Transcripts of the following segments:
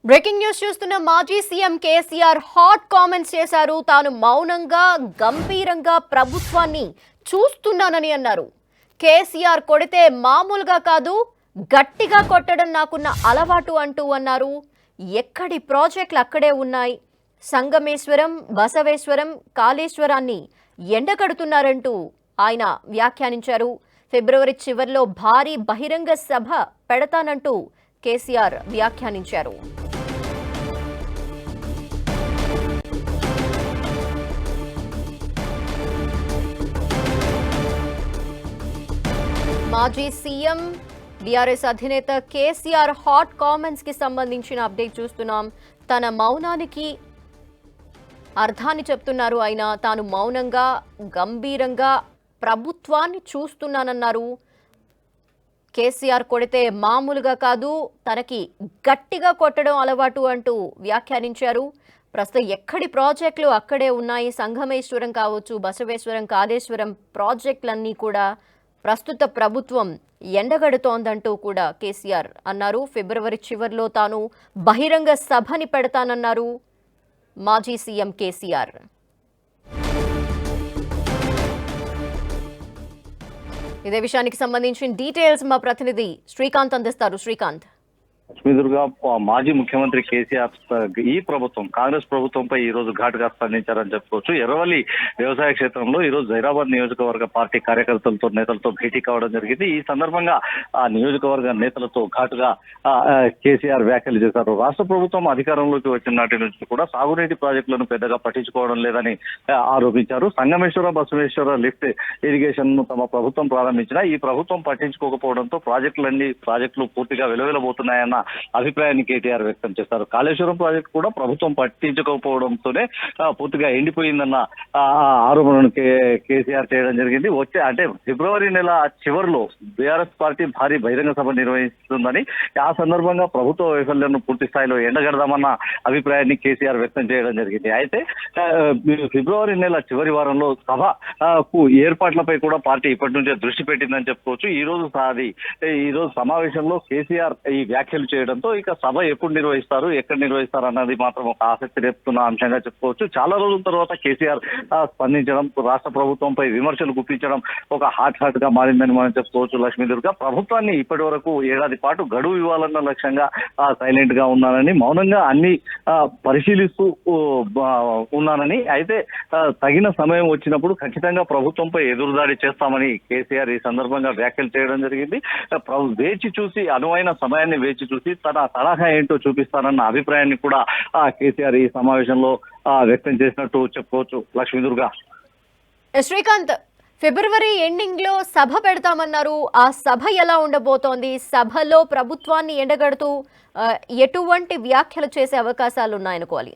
Breaking news చూస్తున్న మాజీ CM KCR hot comments చేశారు. తాను మౌనంగా గంభీరంగా ప్రభుత్వాన్ని చూస్తున్నానని అన్నారు. కేసీఆర్ కొడితే మామూలుగా కాదు, గట్టిగా కొట్టడం నాకున్న అలవాటు అంటూ అన్నారు. ఎక్కడి ప్రాజెక్టులు అక్కడే ఉన్నాయి. సంగమేశ్వరం, బసవేశ్వరం, కాళేశ్వరాన్ని ఎండగడుతున్నారంటూ ఆయన వ్యాఖ్యానించారు. ఫిబ్రవరి చివర్లో భారీ బహిరంగ సభ పెడతానంటూ కేసీఆర్ వ్యాఖ్యానించారు. మాజీ సీఎం బీఆర్ఎస్ అధినేత కేసీఆర్ హాట్ కామెంట్స్ కి సంబంధించిన అప్డేట్ చూస్తున్నాం. తన మౌనానికి అర్థాన్ని చెప్తున్నారు ఆయన. తాను మౌనంగా గంభీరంగా ప్రభుత్వాన్ని చూస్తున్నానన్నారు. కేసీఆర్ కొడితే మామూలుగా కాదు, తనకి గట్టిగా కొట్టడం అలవాటు అంటూ వ్యాఖ్యానించారు. ప్రస్తుతం ఎక్కడి ప్రాజెక్టులు అక్కడే ఉన్నాయి. సంగమేశ్వరం కావచ్చు, బసవేశ్వరం, కాళేశ్వరం ప్రాజెక్టులన్నీ కూడా ప్రస్తుత ప్రభుత్వం ఎండగడుతోందంటూ కూడా కేసీఆర్ అన్నారు. ఫిబ్రవరి చివర్లో తాను బహిరంగ సభని పెడతానన్నారు మాజీ సీఎం కేసీఆర్. ఇదే విషయానికి సంబంధించిన డీటెయిల్స్ మా ప్రతినిధి శ్రీకాంత్ అందిస్తారు. శ్రీకాంత్. లక్ష్మీదుర్గా మాజీ ముఖ్యమంత్రి కేసీఆర్ ఈ ప్రభుత్వం కాంగ్రెస్ ప్రభుత్వంపై ఈ రోజు ఘాటుగా స్పందించారని చెప్పుకోవచ్చు. ఎర్రవల్లి వ్యవసాయ క్షేత్రంలో ఈ రోజు జైరాబాద్ నియోజకవర్గ పార్టీ కార్యకర్తలతో నేతలతో భేటీ కావడం జరిగింది. ఈ సందర్భంగా ఆ నియోజకవర్గ నేతలతో ఘాటుగా కేసీఆర్ వ్యాఖ్యలు చేశారు. రాష్ట్ర ప్రభుత్వం అధికారంలోకి వచ్చిన నాటి నుంచి కూడా సాగునీటి ప్రాజెక్టులను పెద్దగా పట్టించుకోవడం లేదని ఆరోపించారు. సంగమేశ్వర, బసవేశ్వర లిఫ్ట్ ఇరిగేషన్ ను తమ ప్రభుత్వం ప్రారంభించిన ఈ ప్రభుత్వం పట్టించుకోకపోవడంతో ప్రాజెక్టులు పూర్తిగా వెలువెలబోతున్నాయన్న అభిప్రాయాన్ని కేటీఆర్ వ్యక్తం చేశారు. కాళేశ్వరం ప్రాజెక్టు కూడా ప్రభుత్వం పట్టించుకోకపోవడంతోనే పూర్తిగా ఎండిపోయిందన్న ఆరోపణను కేసీఆర్ చేయడం జరిగింది. అంటే ఫిబ్రవరి నెల చివరిలో బీఆర్ఎస్ పార్టీ భారీ బహిరంగ సభ నిర్వహిస్తుందని, ఆ సందర్భంగా ప్రభుత్వ వైఫల్యాన్ని పూర్తి స్థాయిలో ఎండగడదామన్న అభిప్రాయాన్ని కేసీఆర్ వ్యక్తం చేయడం జరిగింది. అయితే ఫిబ్రవరి నెల చివరి వారంలో సభకు ఏర్పాట్లపై కూడా పార్టీ ఇప్పటి నుంచే దృష్టి పెట్టిందని చెప్పుకోవచ్చు. ఈ రోజు సమావేశంలో కేసీఆర్ ఈ వ్యాఖ్యలు చేయడంతో ఇక సభ ఎప్పుడు నిర్వహిస్తారు, ఎక్కడ నిర్వహిస్తారు అన్నది మాత్రం ఒక ఆసక్తి రేపుతున్న అంశంగా చెప్పుకోవచ్చు. చాలా రోజుల తర్వాత కేసీఆర్ స్పందించడం, రాష్ట్ర ప్రభుత్వంపై విమర్శలు గుప్పించడం ఒక హాట్ గా మారిందని మనం చెప్పుకోవచ్చు. లక్ష్మీదుర్గ ప్రభుత్వాన్ని ఇప్పటి వరకు ఏడాది పాటు గడువు ఇవ్వాలన్న లక్ష్యంగా సైలెంట్ గా ఉన్నానని, మౌనంగా అన్ని పరిశీలిస్తూ ఉన్నానని, అయితే తగిన సమయం వచ్చినప్పుడు ఖచ్చితంగా ప్రభుత్వంపై ఎదురుదాడి చేస్తామని కేసీఆర్ ఈ సందర్భంగా వ్యాఖ్యలు చేయడం జరిగింది. అనువైన సమయాన్ని వేచి చూసి తన సలహా ఏంటో చూపిస్తానన్న అభిప్రాయాన్ని కూడా కేసీఆర్ ఈ సమావేశంలో వ్యక్తం చేసినట్టు చెప్పుకోవచ్చు. లక్ష్మీదుర్గ. శ్రీకాంత్, ఫిబ్రవరి ఎండింగ్ లో సభ పెడతామన్నారు. ఆ సభ ఎలా ఉండబోతోంది? సభలో ప్రభుత్వాన్ని ఎండగడుతూ ఎటువంటి వ్యాఖ్యలు చేసే అవకాశాలు ఉన్నాయనుకోవాలి?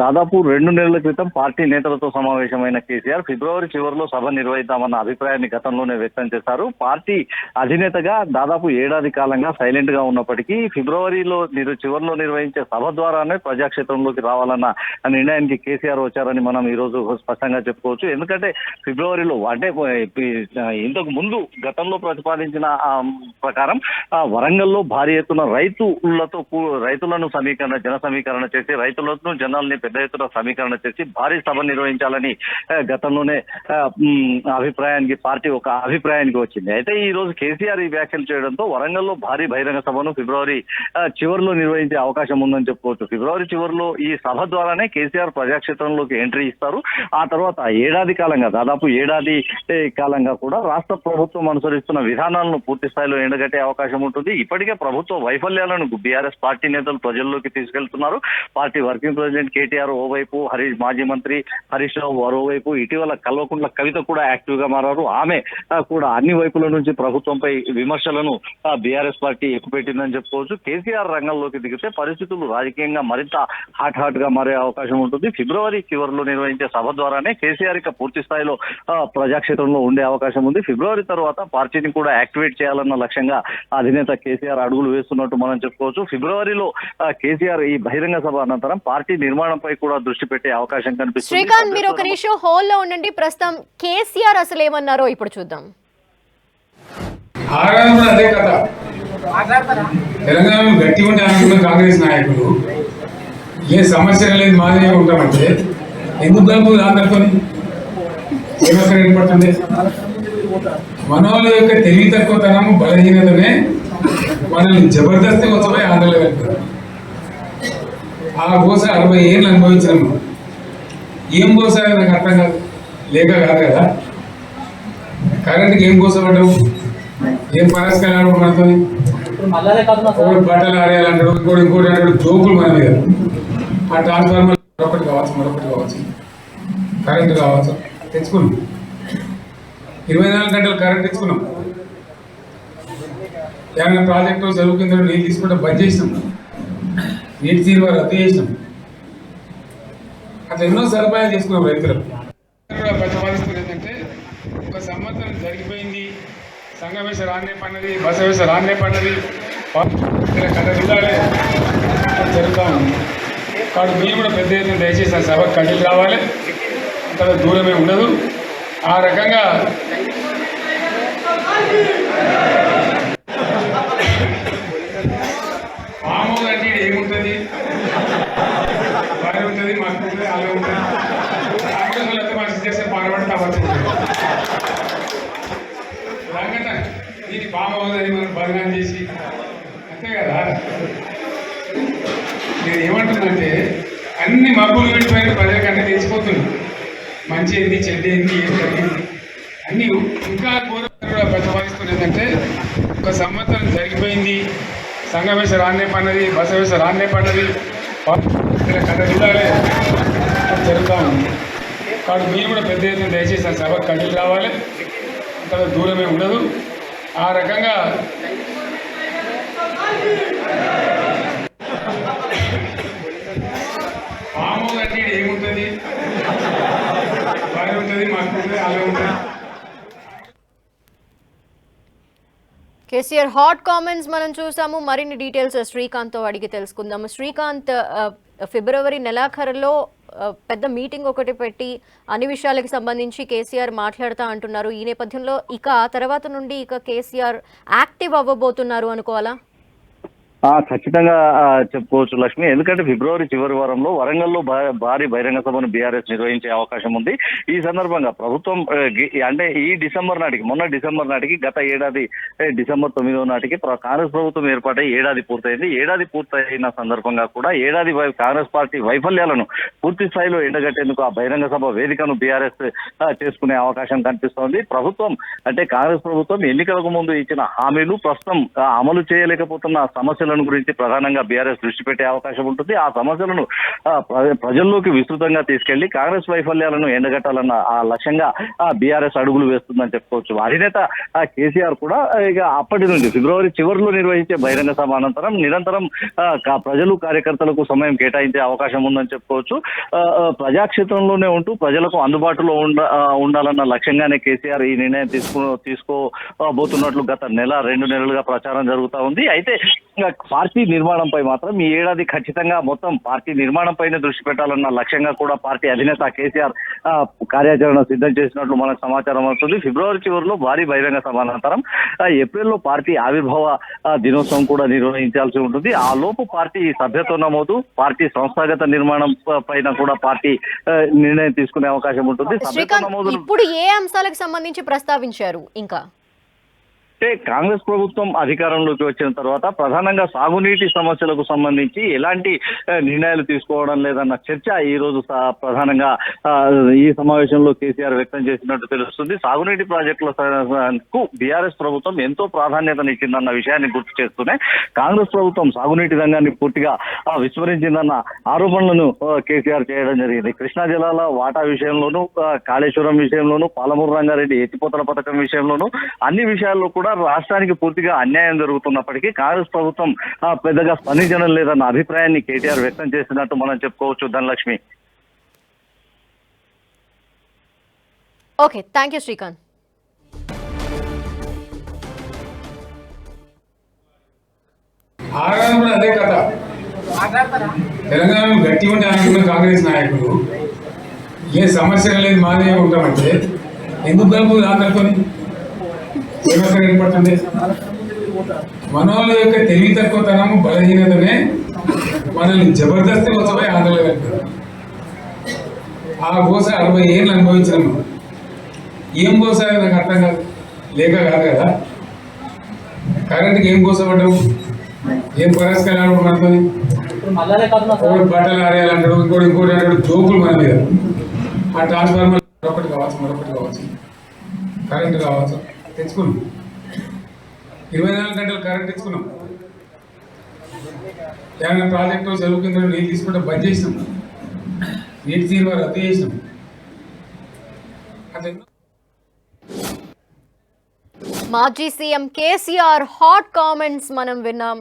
దాదాపు 2 నెలల క్రితం పార్టీ నేతలతో సమావేశమైన కేసీఆర్ ఫిబ్రవరి చివరిలో సభ నిర్వహిద్దామన్న అభిప్రాయాన్ని గతంలోనే వ్యక్తం చేశారు. పార్టీ అధినేతగా దాదాపు ఏడాది కాలంగా సైలెంట్ గా ఉన్నప్పటికీ ఫిబ్రవరిలో చివరిలో నిర్వహించే సభ ద్వారానే ప్రజాక్షేత్రంలోకి రావాలన్న నిర్ణయానికి కేసీఆర్ వచ్చారని మనం ఈ రోజు స్పష్టంగా చెప్పుకోవచ్చు. ఎందుకంటే ఫిబ్రవరిలో అంటే ఇంతకు ముందు గతంలో ప్రతిపాదించిన ప్రకారం వరంగల్లో భారీ ఎత్తున రైతులను జన సమీకరణ చేసి రైతులను జనాల్ని పెద్ద ఎత్తున సమీకరణ చేసి భారీ సభ నిర్వహించాలని గతంలోనే పార్టీ ఒక అభిప్రాయానికి వచ్చింది. అయితే ఈ రోజు కేసీఆర్ ఈ వ్యాఖ్యలు చేయడంతో వరంగల్లో భారీ బహిరంగ సభను ఫిబ్రవరి చివరిలో నిర్వహించే అవకాశం ఉందని చెప్పుకోవచ్చు. ఫిబ్రవరి చివరిలో ఈ సభ ద్వారానే కేసీఆర్ ప్రజాక్షేత్రంలోకి ఎంట్రీ ఇస్తారు. ఆ తర్వాత దాదాపు ఏడాది కాలంగా కూడా రాష్ట్ర ప్రభుత్వం అనుసరిస్తున్న విధానాలను పూర్తి స్థాయిలో ఎండగట్టే అవకాశం ఉంటుంది. ఇప్పటికే ప్రభుత్వ వైఫల్యాలను బీఆర్ఎస్ పార్టీ నేతలు ప్రజల్లోకి తీసుకెళ్తున్నారు. పార్టీ వర్కింగ్ ప్రెసిడెంట్ కేటీఆర్ ఓవైపు, మాజీ మంత్రి హరీష్ రావు మరోవైపు, ఇటీవల కల్వకుంట్ల కవిత కూడా యాక్టివ్ గా మారారు. ఆమె కూడా అన్ని వైపుల నుంచి ప్రభుత్వంపై విమర్శలను బీఆర్ఎస్ పార్టీ ఎక్కుపెట్టిందని చెప్పుకోవచ్చు. కేసీఆర్ రంగంలోకి దిగితే పరిస్థితులు రాజకీయంగా మరింత హాట్ గా మారే అవకాశం ఉంటుంది. ఫిబ్రవరి చివరిలో నిర్వహించే సభ ద్వారానే కేసీఆర్ ఇక పూర్తి స్థాయిలో ప్రజాక్షేత్రంలో ఉండే అవకాశం ఉంది. ఫిబ్రవరి తర్వాత పార్టీని కూడా యాక్టివేట్ చేయాలన్న లక్ష్యంగా అధినేత కేసీఆర్ అడుగులు వేస్తున్నట్టు మనం చెప్పుకోవచ్చు. ఫిబ్రవరిలో కేసీఆర్ ఈ బహిరంగ సభ అనంతరం పార్టీ నిర్మాణంపై కూడా దృష్టి పెట్టే అవకాశం కనిపిస్తుంది. శ్రీకాంత్, మీరు ఒక నిమిషం హోల్లో ఉండండి. ప్రస్తుతం కేసీఆర్ అసలు ఏమన్నారో ఇప్పుడు చూద్దాం. అదే కదా తెలంగాణలో గట్టి ఉంటే అనుకున్న కాంగ్రెస్ నాయకులు ఏ సమస్య లేదు మాదిరిగా ఉంటామంటే ఎందుకు కలుపు ఆంధ్రతో ఏమక్కడ ఏర్పడుతుంది? మనోళ్ళ యొక్క తెలివి తక్కువతనము బలహీనతనే మనల్ని జబర్దస్తి వచ్చపోయి ఆంధ్రలో వెళ్తారు. ఆ గోస 60 ఏళ్ళు అనుభవించినాము. ఏం గోస నాకు అర్థం కాదు, లేక కాదు కదా. కరెంట్కి ఏం గోస పడ్డావు, ఏం పరస్కారాలు మనతో, ఒకటి బట్టలు ఆడేయాలంటాడు, ఇంకోటి అంటాడు, జోకులు మన మీద. ఆ ట్రాన్స్ఫార్మర్ మరొకటి కావచ్చు, కరెంట్ కావచ్చు, తెచ్చుకున్నాం. 24 గంటలు కరెంట్ తెచ్చుకున్నాం. ఏమైనా ప్రాజెక్టు జరుగుతుందో నీళ్ళు తీసుకుంటే బంద్ చేసినాం, నీటి తీరువ రద్దు చేసినాం. అట్లా ఎన్నో సదుపాయాలు చేసుకున్నాం రైతులకు. ప్రతిపాదిస్తుంది ఏంటంటే, ఒక సంవత్సరం జరిగిపోయింది, సంగమేశ రాన్నే పన్నది, బసవేశ రాన్నే పన్నది, కథ విధాలే జరుగుతూ ఉంది. కాబట్టి మీరు కూడా పెద్ద ఎత్తున దయచేసి ఆ సభకు కదిలి రావాలి, అంత దూరమే ఉండదు. ఆ రకంగా మామూలు అంటే ఏముంటుంది, బాగా ఉంటుంది, మాకు ఉంటుంది, అలా ఉంటుంది. కాంగ్రెస్ మనసు చేస్తే పాల్పడితే అవ్వచ్చు. రాగట దీన్ని బామవుదని మనం బదనాం చేసి అంతే కదా. నేను ఏమంటుందంటే, అన్ని మబ్బులు వెళ్ళిపోయిన ప్రజలకన్నా తెలిసిపోతుంది మంచి ఏంది, చెడ్డ ఏంది, ఏం జరిగింది అన్ని. ఇంకా ఘోరంగా ప్రతిపాదిస్తుంది ఏంటంటే, ఒక సంవత్సరం జరిగిపోయింది, సంగమేశ రాన్నే పన్నది, బసవేశ రాన్నే పన్నది, కథ విధాలే జరుగుతూ ఉంది. కాబట్టి మీరు కూడా పెద్ద ఎత్తున దయచేసి ఆ సభకు కదిలి రావాలి, అంత దూరమే ఉండదు. ఆ రకంగా మామూలు అంటే ఏముంటుంది, బాగా ఉంటుంది, మాకు ఉంటుంది, అలా ఉంటుంది. కేసీఆర్ హాట్ కామెంట్స్ మనం చూసాము. మరిన్ని డీటెయిల్స్ శ్రీకాంత్తో అడిగి తెలుసుకుందాము. శ్రీకాంత్, ఫిబ్రవరి నెలాఖరులో పెద్ద మీటింగ్ ఒకటి పెట్టి అన్ని విషయాలకు సంబంధించి కేసీఆర్ మాట్లాడుతూ అంటున్నారు. ఈ నేపథ్యంలో ఇక ఆ తర్వాత నుండి ఇక కేసీఆర్ యాక్టివ్ అవ్వబోతున్నారు అనుకోవాలా? ఖచ్చితంగా చెప్పుకోవచ్చు లక్ష్మి. ఎందుకంటే ఫిబ్రవరి చివరి వారంలో వరంగల్లో భారీ బహిరంగ సభను బీఆర్ఎస్ నిర్వహించే అవకాశం ఉంది. ఈ సందర్భంగా ప్రభుత్వం అంటే ఈ డిసెంబర్ నాటికి, మొన్న డిసెంబర్ నాటికి, గత ఏడాది డిసెంబర్ 9వ నాటికి కాంగ్రెస్ ప్రభుత్వం ఏర్పాటై ఏడాది పూర్తయింది. ఏడాది పూర్తయిన సందర్భంగా కూడా ఏడాది కాంగ్రెస్ పార్టీ వైఫల్యాలను పూర్తి స్థాయిలో ఎండగట్టేందుకు ఆ బహిరంగ సభ వేదికను బీఆర్ఎస్ చేసుకునే అవకాశం కనిపిస్తోంది. ప్రభుత్వం అంటే కాంగ్రెస్ ప్రభుత్వం ఎన్నికలకు ముందు ఇచ్చిన హామీలు ప్రస్తుతం అమలు చేయలేకపోతున్న సమస్యల గురించి ప్రధానంగా బీఆర్ఎస్ దృష్టి పెట్టే అవకాశం ఉంటుంది. ఆ సమస్యలను ప్రజల్లోకి విస్తృతంగా తీసుకెళ్లి కాంగ్రెస్ వైఫల్యాలను ఎండగట్టాలన్న ఆ లక్ష్యంగా బీఆర్ఎస్ అడుగులు వేస్తుందని చెప్పుకోవచ్చు. అధినేత కేసీఆర్ కూడా ఇక అప్పటి నుంచి ఫిబ్రవరి చివరిలో నిర్వహించే బహిరంగ సభ అనంతరం నిరంతరం ప్రజలు కార్యకర్తలకు సమయం కేటాయించే అవకాశం ఉందని చెప్పుకోవచ్చు. ప్రజాక్షేత్రంలోనే ఉంటూ ప్రజలకు అందుబాటులో ఉండాలన్న లక్ష్యంగానే కేసీఆర్ ఈ నిర్ణయం తీసుకోబోతున్నట్లు గత 1-2 నెలలుగా ప్రచారం జరుగుతూ ఉంది. అయితే పార్టీ నిర్మాణంపై మాత్రం ఈ ఏడాది ఖచ్చితంగా మొత్తం పార్టీ నిర్మాణంపైనే దృష్టి పెట్టాలన్న లక్ష్యంగా కూడా పార్టీ అధినేత కేసీఆర్ కార్యాచరణ సిద్ధం చేసినట్లు మనకు సమాచారం అవుతుంది. ఫిబ్రవరి చివరిలో భారీ బహిరంగ సభ అనంతరం ఏప్రిల్లో పార్టీ ఆవిర్భావ దినోత్సవం కూడా నిర్వహించాల్సి ఉంటుంది. ఆ లోపు పార్టీ సభ్యత్వ నమోదు, పార్టీ సంస్థాగత నిర్మాణం పైన కూడా పార్టీ నిర్ణయం తీసుకునే అవకాశం ఉంటుంది. సభ్యత్వ నమోదు ఇప్పుడు ఏ అంశాలకు సంబంధించి ప్రస్తావించారు? ఇంకా అంటే కాంగ్రెస్ ప్రభుత్వం అధికారంలోకి వచ్చిన తర్వాత ప్రధానంగా సాగునీటి సమస్యలకు సంబంధించి ఎలాంటి నిర్ణయాలు తీసుకోవడం లేదన్న చర్చ ఈ రోజు ప్రధానంగా ఈ సమావేశంలో కేసీఆర్ వ్యక్తం చేసినట్టు తెలుస్తుంది. సాగునీటి ప్రాజెక్టులకు బీఆర్ఎస్ ప్రభుత్వం ఎంతో ప్రాధాన్యతనిచ్చిందన్న విషయాన్ని గుర్తు చేస్తూనే కాంగ్రెస్ ప్రభుత్వం సాగునీటి రంగాన్ని పూర్తిగా విస్మరించిందన్న ఆరోపణలను కేసీఆర్ చేయడం జరిగింది. కృష్ణా జలాల వాటా విషయంలోనూ, కాళేశ్వరం విషయంలోనూ, పాలమూరు రంగారెడ్డి ఎత్తిపోతల పథకం విషయంలోనూ అన్ని విషయాల్లో కూడా రాష్ట్రానికి పూర్తిగా అన్యాయం జరుగుతున్నప్పటికీ కాంగ్రెస్ ప్రభుత్వం పెద్దగా స్పందించడం లేదన్న అభిప్రాయాన్ని కేటీఆర్ వ్యక్తం చేసినట్టు మనం చెప్పుకోవచ్చు. Dhanalakshmi. Okay, thank you Srikanth. అదే కథ. తెలంగాణలో గట్టి ఉంటే అనుకున్న కాంగ్రెస్ నాయకులు ఏ సమస్య లేదు మాదిరిగా ఉంటామంటే ఎందుకు కలుపు ఆంధ్రతో ఏమక్కడ ఏర్పడుతుంది? మనోళ్ళ యొక్క తెలివి తక్కువతనము బలహీనతనే మనల్ని జబర్దస్తి వచ్చబోయి ఆందోళన పెడతారు. ఆ గోస 60 ఏళ్ళు అనుభవించినాము. ఏం గోస నాకు అర్థం కాదు, లేక కాదు కదా. కరెంట్కి ఏం గోస పడ్డావు, ఏం పరిష్కారాలు మనతో, బట్టలు ఆరేయాలంటాడు, ఇంకోటి అంటాడు, జోకులు మన మీద. ఆ ట్రాన్స్ఫార్మర్ మరొకటి కావచ్చు కరెంట్ కావచ్చు తెచ్చుకున్నాం. 24 గంటలు కరెంట్ తెచ్చుకున్నాం. ఏమైనా ప్రాజెక్టు చెరువు కింద నీళ్ళు తీసుకుంటే బంద్ చేసినాం, నీటి తీరువ రద్దు చేసినాం. అట్లా మాజీ సీఎం కేసీఆర్ హాట్ కామెంట్స్ మనం విన్నాం.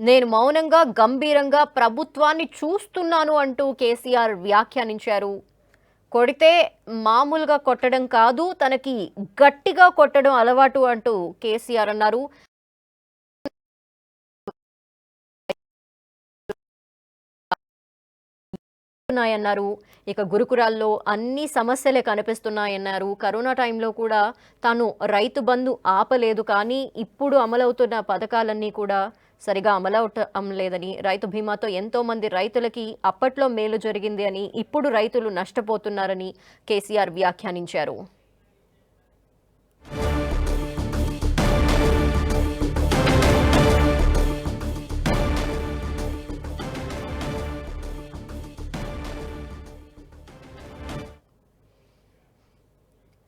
నేను మౌనంగా గంభీరంగా ప్రభుత్వాన్ని చూస్తున్నాను అంటూ కేసీఆర్ వ్యాఖ్యానించారు. కొడితే మామూలుగా కొట్టడం కాదు, తనకి గట్టిగా కొట్టడం అలవాటు అంటూ కేసీఆర్ అన్నారు. ఉన్నాయన్నారు. ఇక గురుకురాల్లో అన్ని సమస్యలే కనిపిస్తున్నాయన్నారు. కరోనా టైంలో కూడా తాను రైతు బంధు ఆపలేదు, కానీ ఇప్పుడు అమలవుతున్న పథకాలన్నీ కూడా సరిగా అమలవటం లేదని, రైతు బీమాతో ఎంతో మంది రైతులకి అప్పట్లో మేలు జరిగింది అని, ఇప్పుడు రైతులు నష్టపోతున్నారని కేసీఆర్ వ్యాఖ్యానించారు.